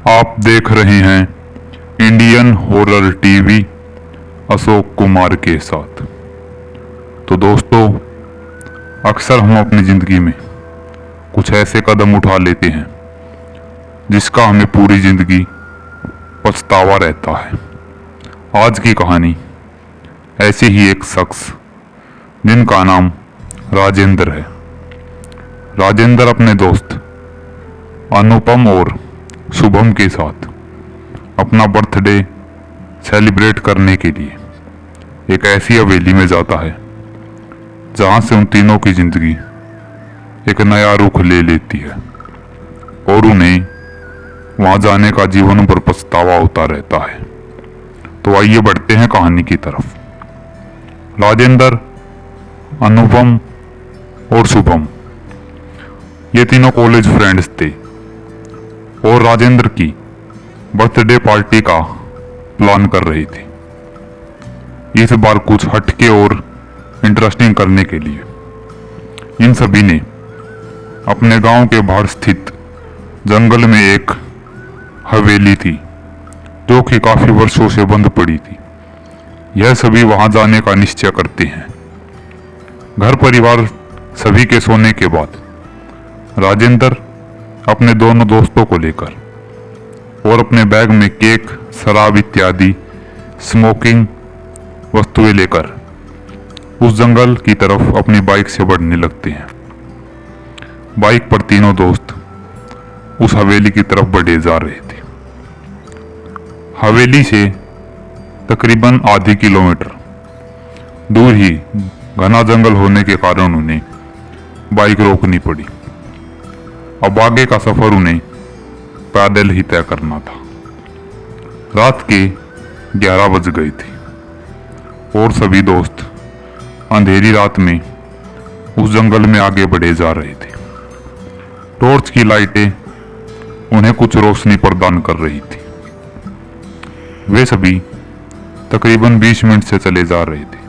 आप देख रहे हैं Indian horror TV Ashok Kumar के साथ। तो दोस्तों, अक्सर हम अपनी ज़िंदगी में कुछ ऐसे कदम उठा लेते हैं जिसका हमें पूरी ज़िंदगी पछतावा रहता है। आज की कहानी ऐसे ही एक शख्स जिनका नाम राजेंद्र है। राजेंद्र अपने दोस्त अनुपम और शुभम के साथ अपना बर्थडे सेलिब्रेट करने के लिए एक ऐसी हवेली में जाता है जहां से उन तीनों की जिंदगी एक नया रुख ले लेती है और उन्हें वहां जाने का जीवन पर पछतावा होता रहता है। तो आइए बढ़ते हैं कहानी की तरफ। राजेंद्र, अनुपम और शुभम ये तीनों कॉलेज फ्रेंड्स थे और राजेंद्र की बर्थडे पार्टी का प्लान कर रही थी, इस बार कुछ हटके और इंटरेस्टिंग करने के लिए। इन सभी ने अपने गांव के बाहर स्थित जंगल में एक हवेली थी जो कि काफी वर्षों से बंद पड़ी थी। यह सभी वहां जाने का निश्चय करते हैं। घर परिवार सभी के सोने के बाद राजेंद्र अपने दोनों दोस्तों को लेकर और अपने बैग में केक, शराब इत्यादि स्मोकिंग वस्तुएं लेकर उस जंगल की तरफ अपनी बाइक से बढ़ने लगते हैं। बाइक पर तीनों दोस्त उस हवेली की तरफ बढ़े जा रहे थे। हवेली से तकरीबन आधी किलोमीटर दूर ही घना जंगल होने के कारण उन्हें बाइक रोकनी पड़ी। अब आगे का सफर उन्हें पैदल ही तय करना था। रात के 11 बज गए थे और सभी दोस्त अंधेरी रात में उस जंगल में आगे बढ़े जा रहे थे। टॉर्च की लाइटें उन्हें कुछ रोशनी प्रदान कर रही थी। वे सभी तकरीबन 20 मिनट से चले जा रहे थे,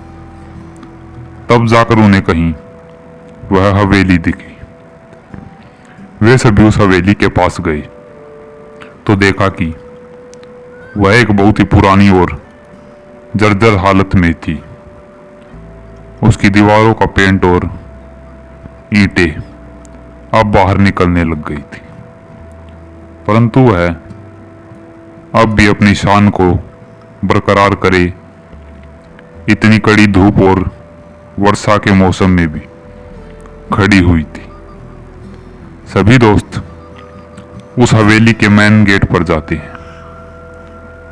तब जाकर उन्हें कहीं वह हवेली दिखी। वे सभी उस हवेली के पास गए तो देखा कि वह एक बहुत ही पुरानी और जर्जर हालत में थी। उसकी दीवारों का पेंट और ईंटें अब बाहर निकलने लग गई थी, परंतु वह अब भी अपनी शान को बरकरार करे इतनी कड़ी धूप और वर्षा के मौसम में भी खड़ी हुई थी। सभी दोस्त उस हवेली के मेन गेट पर जाते हैं।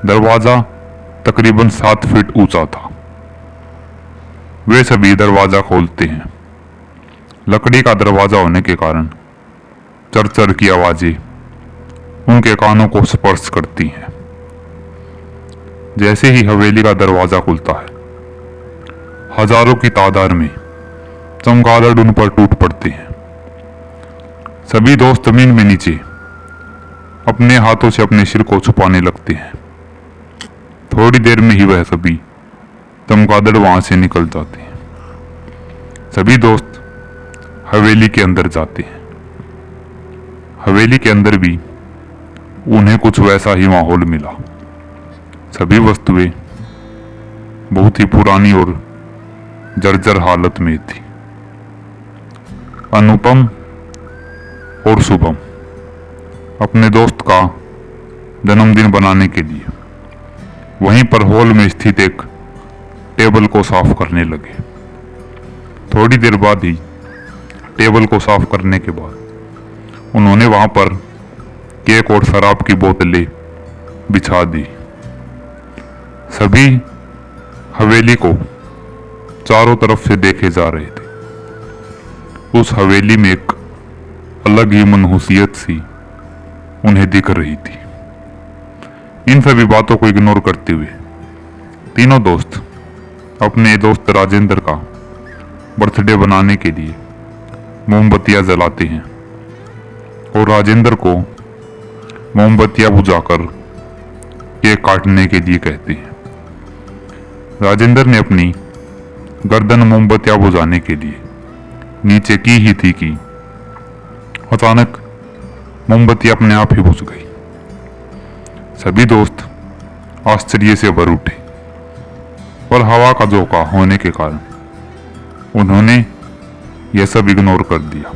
दरवाजा तकरीबन 7 फीट ऊंचा था। वे सभी दरवाजा खोलते हैं। लकड़ी का दरवाजा होने के कारण चरचर की आवाजें उनके कानों को स्पर्श करती हैं। जैसे ही हवेली का दरवाजा खुलता है, हजारों की तादाद में चमगादड़ उन पर टूट पड़ते हैं। सभी दोस्त जमीन में नीचे अपने हाथों से अपने सिर को छुपाने लगते हैं। थोड़ी देर में ही वह सभी चमगादड़ वहां से निकल जाते हैं। सभी दोस्त हवेली के अंदर जाते हैं। हवेली के अंदर भी उन्हें कुछ वैसा ही माहौल मिला। सभी वस्तुएं बहुत ही पुरानी और जर्जर हालत में थी। अनुपम और शुभम अपने दोस्त का जन्मदिन बनाने के लिए वहीं पर हॉल में स्थित एक टेबल को साफ करने लगे। थोड़ी देर बाद ही टेबल को साफ करने के बाद उन्होंने वहां पर केक और शराब की बोतलें बिछा दी। सभी हवेली को चारों तरफ से देखे जा रहे थे। उस हवेली में एक अलग ही मनहूसियत सी उन्हें दिख रही थी। इन सभी बातों को इग्नोर करते हुए तीनों दोस्त अपने दोस्त राजेंद्र का बर्थडे बनाने के लिए मोमबत्तियां जलाते हैं और राजेंद्र को मोमबत्तियां बुझाकर केक काटने के लिए कहते हैं। राजेंद्र ने अपनी गर्दन मोमबत्तियां बुझाने के लिए नीचे की ही थी कि अचानक मोमबत्ती अपने आप ही बुझ गई। सभी दोस्त आश्चर्य से भर उठे, पर हवा का झोंका होने के कारण उन्होंने यह सब इग्नोर कर दिया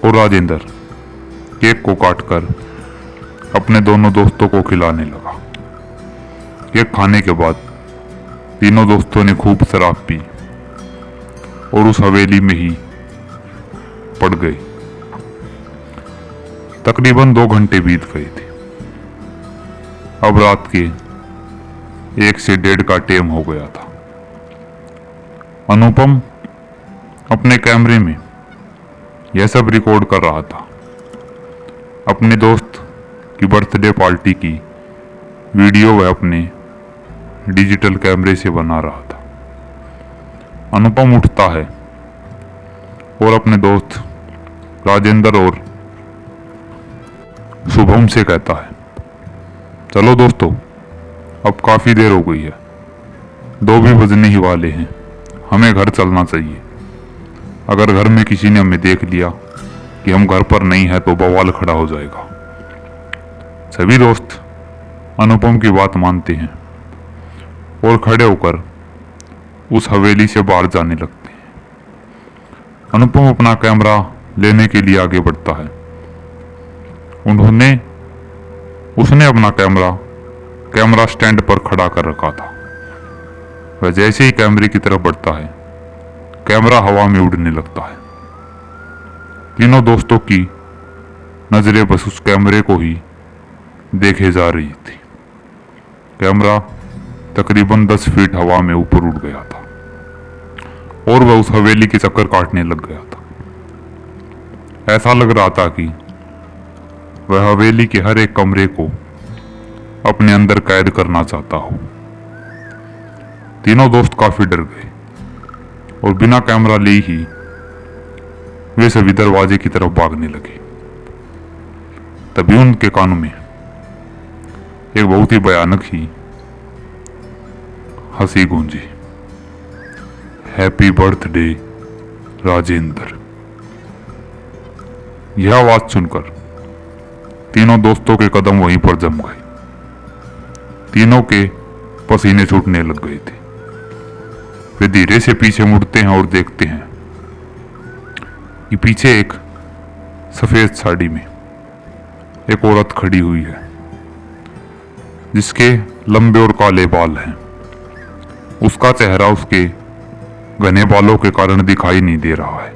और राजेंद्र केक को काटकर अपने दोनों दोस्तों को खिलाने लगा। केक खाने के बाद तीनों दोस्तों ने खूब शराब पी और उस हवेली में ही पड़ गए। तकरीबन 2 घंटे बीत गए थे। अब रात के 1 से 1:30 का टाइम हो गया था। अनुपम अपने कैमरे में यह सब रिकॉर्ड कर रहा था। अपने दोस्त की बर्थडे पार्टी की वीडियो वह अपने डिजिटल कैमरे से बना रहा था। अनुपम उठता है और अपने दोस्त राजेंद्र और शुभम से कहता है, चलो दोस्तों, अब काफी देर हो गई है, 2 भी बजने ही वाले हैं, हमें घर चलना चाहिए। अगर घर में किसी ने हमें देख लिया कि हम घर पर नहीं है तो बवाल खड़ा हो जाएगा। सभी दोस्त अनुपम की बात मानते हैं और खड़े होकर उस हवेली से बाहर जाने लगते हैं। अनुपम अपना कैमरा लेने के लिए आगे बढ़ता है। उसने अपना कैमरा स्टैंड पर खड़ा कर रखा था। वह जैसे ही कैमरे की तरफ बढ़ता है, कैमरा हवा में उड़ने लगता है। तीनों दोस्तों की नजरें बस उस कैमरे को ही देखे जा रही थी। कैमरा तकरीबन 10 फीट हवा में ऊपर उड़ गया था और वह उस हवेली के चक्कर काटने लग गया था। ऐसा लग रहा था कि वह हवेली के हर एक कमरे को अपने अंदर कैद करना चाहता हो। तीनों दोस्त काफी डर गए और बिना कैमरा ले ही वे सभी दरवाजे की तरफ भागने लगे। तभी उनके कानों में एक बहुत ही भयानक ही हंसी गूंजी। Happy birthday Rajendra. यह आवाज सुनकर तीनों दोस्तों के कदम वहीं पर जम गए। तीनों के पसीने छूटने लग गए थे। वे धीरे से पीछे मुड़ते हैं और देखते हैं कि पीछे एक सफेद साड़ी में एक औरत खड़ी हुई है, जिसके लंबे और काले बाल हैं। उसका चेहरा उसके घने बालों के कारण दिखाई नहीं दे रहा है,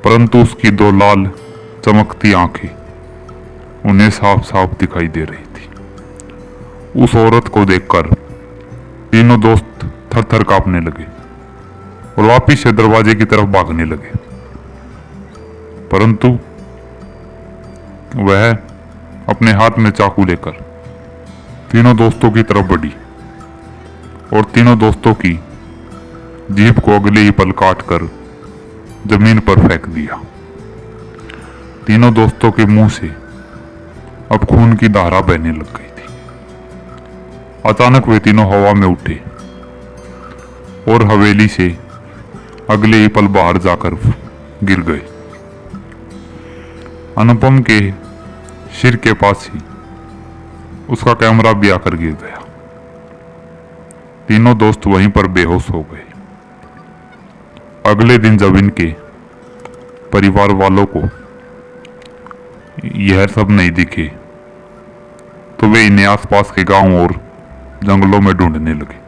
परंतु उसकी 2 लाल चमकती आंखें उन्हें साफ साफ दिखाई दे रही थी। उस औरत को देखकर तीनों दोस्त थर थर कांपने लगे और वापिस से दरवाजे की तरफ भागने लगे, परंतु वह अपने हाथ में चाकू लेकर तीनों दोस्तों की तरफ बढ़ी और तीनों दोस्तों की जीभ को अगले ही पल काट कर जमीन पर फेंक दिया। तीनों दोस्तों के मुंह से अब खून की धारा बहने लग गई थी। अचानक वे तीनों हवा में उठे और हवेली से अगले ही पल बाहर जाकर गिर गए। अनुपम के सिर के पास ही उसका कैमरा भी आकर गिर गया। तीनों दोस्त वहीं पर बेहोश हो गए। अगले दिन जब इनके परिवार वालों को यह सब नहीं दिखे तो वे इन्हें आसपास के गांव और जंगलों में ढूंढने लगे।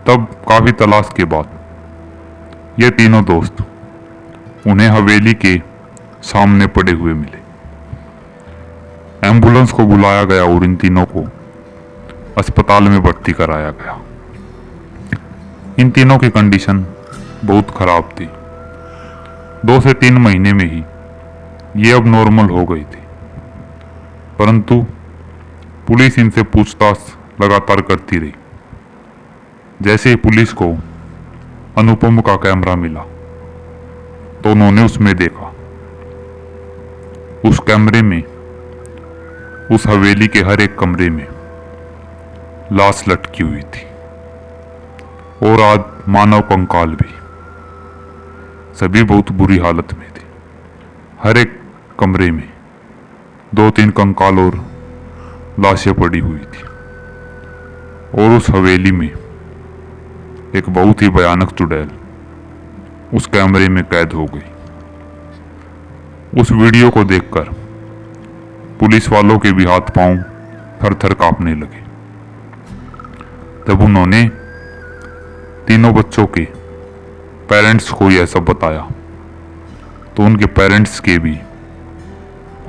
तब काफी तलाश के बाद ये तीनों दोस्त उन्हें हवेली के सामने पड़े हुए मिले। एम्बुलेंस को बुलाया गया और इन तीनों को अस्पताल में भर्ती कराया गया। इन तीनों की कंडीशन बहुत खराब थी। 2 से 3 महीने में ही ये अब नॉर्मल हो गई थी, परंतु पुलिस इनसे पूछताछ लगातार करती रही। जैसे ही पुलिस को अनुपम का कैमरा मिला तो उन्होंने उसमें देखा। उस कैमरे में उस हवेली के हर एक कमरे में लाश लटकी हुई थी और आज मानव कंकाल भी। सभी बहुत बुरी हालत में थे। हर एक कमरे में 2-3 कंकाल और लाशें पड़ी हुई थी और उस हवेली में एक बहुत ही भयानक चुड़ैल उस कैमरे में कैद हो गई। उस वीडियो को देखकर पुलिस वालों के भी हाथ पांव थर थर कांपने लगे। जब उन्होंने तीनों बच्चों के पेरेंट्स को यह सब बताया तो उनके पेरेंट्स के भी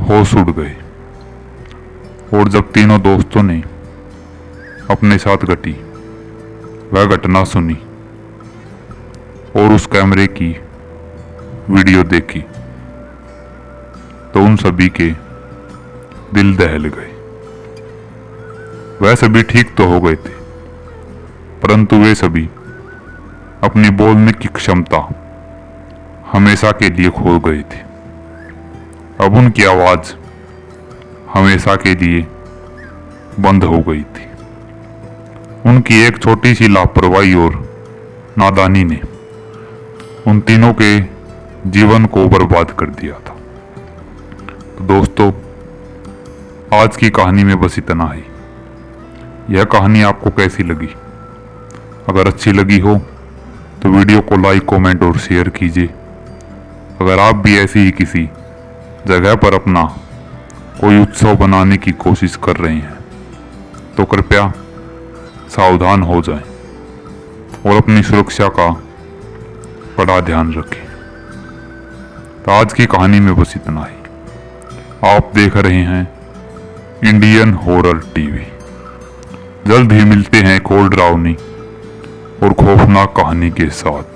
होश उड़ गए। और जब तीनों दोस्तों ने अपने साथ घटी वह घटना सुनी और उस कैमरे की वीडियो देखी तो उन सभी के दिल दहल गए। वह सभी ठीक तो हो गए थे, परंतु वे सभी अपनी बोलने की क्षमता हमेशा के लिए खो गए थे। अब उनकी आवाज हमेशा के लिए बंद हो गई थी। उनकी एक छोटी सी लापरवाही और नादानी ने उन तीनों के जीवन को बर्बाद कर दिया था। तो दोस्तों, आज की कहानी में बस इतना ही। यह कहानी आपको कैसी लगी? अगर अच्छी लगी हो तो वीडियो को लाइक, कमेंट और शेयर कीजिए। अगर आप भी ऐसी ही किसी जगह पर अपना कोई उत्सव बनाने की कोशिश कर रहे हैं तो कृपया सावधान हो जाएं और अपनी सुरक्षा का बड़ा ध्यान रखें। तो आज की कहानी में बस इतना ही। आप देख रहे हैं इंडियन हॉरर टीवी। जल्द ही मिलते हैं एक और डरावनी और खौफनाक कहानी के साथ।